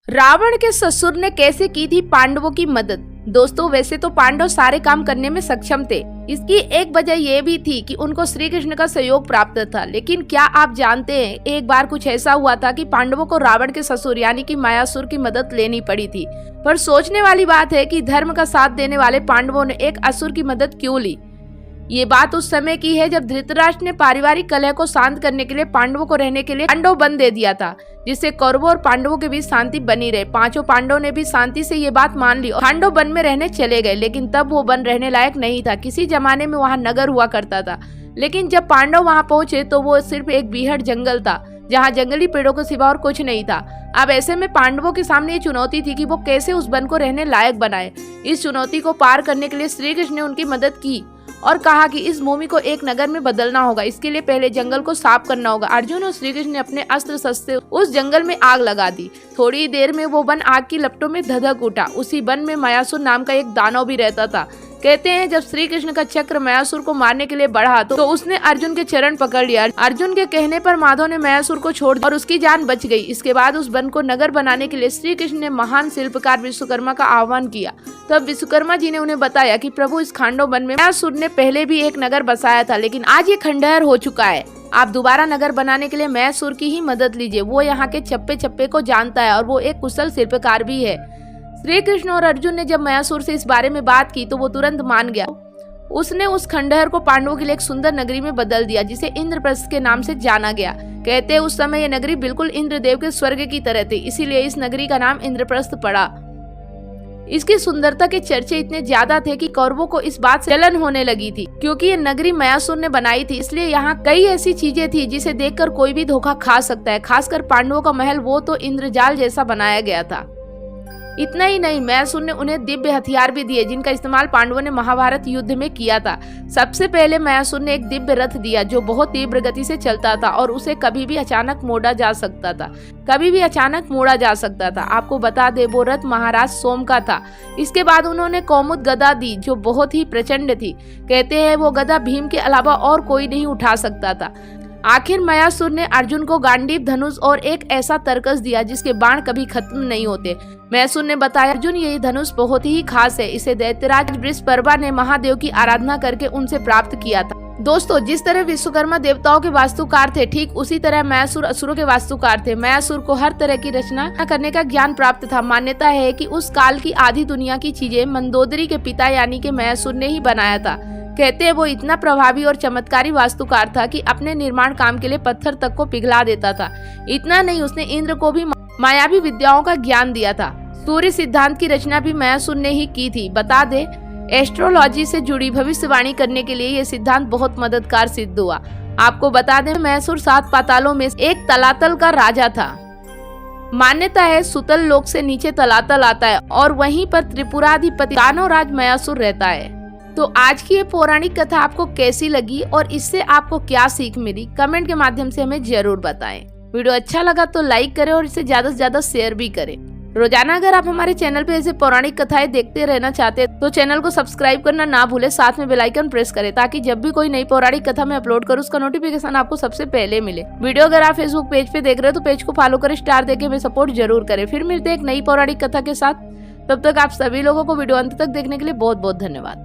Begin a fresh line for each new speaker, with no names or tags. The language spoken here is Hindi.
रावण के ससुर ने कैसे की थी पांडवों की मदद। दोस्तों, वैसे तो पांडव सारे काम करने में सक्षम थे। इसकी एक वजह यह भी थी कि उनको श्री कृष्ण का सहयोग प्राप्त था। लेकिन क्या आप जानते हैं, एक बार कुछ ऐसा हुआ था कि पांडवों को रावण के ससुर यानी कि मायासुर की मदद लेनी पड़ी थी। पर सोचने वाली बात है कि धर्म का साथ देने वाले पांडवों ने एक असुर की मदद क्यों ली। ये बात उस समय की है जब धृतराष्ट्र ने पारिवारिक कलह को शांत करने के लिए पांडवों को रहने के लिए पांडव वन दे दिया था, जिससे कौरवों और पांडवों के बीच शांति बनी रहे। पांचों पांडवों ने भी शांति से ये बात मान ली और पांडव वन में रहने चले गए। लेकिन तब वो वन रहने लायक नहीं था। किसी जमाने में वहाँ नगर हुआ करता था, लेकिन जब पांडव वहाँ पहुंचे तो वो सिर्फ एक बीहड़ जंगल था, जहाँ जंगली पेड़ों के सिवा और कुछ नहीं था। अब ऐसे में पांडवों के सामने ये चुनौती थी कि वो कैसे उस वन को रहने लायक बनाए। इस चुनौती को पार करने के लिए श्री कृष्ण ने उनकी मदद की और कहा कि इस भूमि को एक नगर में बदलना होगा। इसके लिए पहले जंगल को साफ करना होगा। अर्जुन और श्री कृष्ण ने अपने अस्त्र शस्त्र से उस जंगल में आग लगा दी। थोड़ी देर में वो वन आग की लपटों में धधक उठा। उसी वन में मायासुर नाम का एक दानव भी रहता था। कहते हैं जब श्री कृष्ण का चक्र मायासुर को मारने के लिए बढ़ा तो उसने अर्जुन के चरण पकड़ लिया। अर्जुन के कहने पर माधव ने मायासुर को छोड़ दिया और उसकी जान बच गई। इसके बाद उस वन को नगर बनाने के लिए श्री कृष्ण ने महान शिल्पकार विश्वकर्मा का आह्वान किया। तब विश्वकर्मा जी ने उन्हें बताया कि प्रभु, इस खांडव वन में मायासुर ने पहले भी एक नगर बसाया था, लेकिन आज ये खंडहर हो चुका है। आप दोबारा नगर बनाने के लिए मायासुर की ही मदद लीजिए। वो यहाँ के चप्पे चप्पे को जानता है और वो एक कुशल शिल्पकार भी है। श्री कृष्ण और अर्जुन ने जब मायासुर से इस बारे में बात की तो वो तुरंत मान गया। उसने उस खंडहर को पांडवों के लिए एक सुंदर नगरी में बदल दिया, जिसे इंद्रप्रस्थ के नाम से जाना गया। कहते हैं उस समय ये नगरी बिल्कुल इंद्रदेव के स्वर्ग की तरह थी, इसीलिए इस नगरी का नाम इंद्रप्रस्थ पड़ा। इसकी सुंदरता के चर्चे इतने ज्यादा थे कि कौरवों को इस बात से जलन होने लगी थी, क्योंकि ये नगरी मायासुर ने बनाई थी। इसलिए यहाँ कई ऐसी चीजें थी जिसे देखकर कोई भी धोखा खा सकता है। खासकर पांडवों का महल, वो तो इंद्रजाल जैसा बनाया गया था। इतना ही नहीं, मायासुर ने उन्हें दिव्य हथियार भी दिए, जिनका इस्तेमाल पांडवों ने महाभारत युद्ध में किया था। सबसे पहले मायासुर ने एक दिव्य रथ दिया जो बहुत तीव्र गति से चलता था और उसे कभी भी अचानक मोड़ा जा सकता था। आपको बता दे, वो रथ महाराज सोम का था। इसके बाद उन्होंने कौमुद गदा दी जो बहुत ही प्रचंड थी। कहते हैं वो गदा भीम के अलावा और कोई नहीं उठा सकता था। आखिर मायासुर ने अर्जुन को गांडीव धनुष और एक ऐसा तरकस दिया जिसके बाण कभी खत्म नहीं होते। मायासुर ने बताया, अर्जुन, ये धनुष बहुत ही खास है। इसे दैत्यराज वृषपर्वा ने महादेव की आराधना करके उनसे प्राप्त किया था। दोस्तों, जिस तरह विश्वकर्मा देवताओं के वास्तुकार थे, ठीक उसी तरह मायासुर असुरों के वास्तुकार थे। मायासुर को हर तरह की रचना करने का ज्ञान प्राप्त था। मान्यता है कि उस काल की आधी दुनिया की चीजें मंदोदरी के पिता यानी कि मायासुर ने ही बनाया था। कहते हैं वो इतना प्रभावी और चमत्कारी वास्तुकार था कि अपने निर्माण काम के लिए पत्थर तक को पिघला देता था। इतना नहीं, उसने इंद्र को भी मायावी विद्याओं का ज्ञान दिया था। सूर्य सिद्धांत की रचना भी मायासुर ने ही की थी। बता दे, एस्ट्रोलॉजी से जुड़ी भविष्यवाणी करने के लिए ये सिद्धांत बहुत मददगार सिद्ध हुआ। आपको बता दें, मायासुर 7 पातालों में एक तलातल का राजा था। मान्यता है सुतल लोक से नीचे तलातल आता है और वहीं पर त्रिपुराधिपति दानव राज मायासुर रहता है। तो आज की ये पौराणिक कथा आपको कैसी लगी और इससे आपको क्या सीख मिली, कमेंट के माध्यम से हमें जरूर बताएं। वीडियो अच्छा लगा तो लाइक करें और इसे ज्यादा से ज्यादा शेयर भी करें। रोजाना अगर आप हमारे चैनल पे ऐसे पौराणिक कथाएं देखते रहना चाहते हैं तो चैनल को सब्सक्राइब करना ना भूले, साथ में बेल आइकन प्रेस करें ताकि जब भी कोई नई पौराणिक कथा मैं अपलोड करूँ उसका नोटिफिकेशन आपको सबसे पहले मिले। वीडियो अगर आप फेसबुक पेज पे देख रहे हो तो पेज को फॉलो करें, स्टार देके हमें सपोर्ट जरूर करें। फिर मिलते हैं एक नई पौराणिक कथा के साथ। तब तक आप सभी लोगों को वीडियो अंत तक देखने के लिए बहुत बहुत धन्यवाद।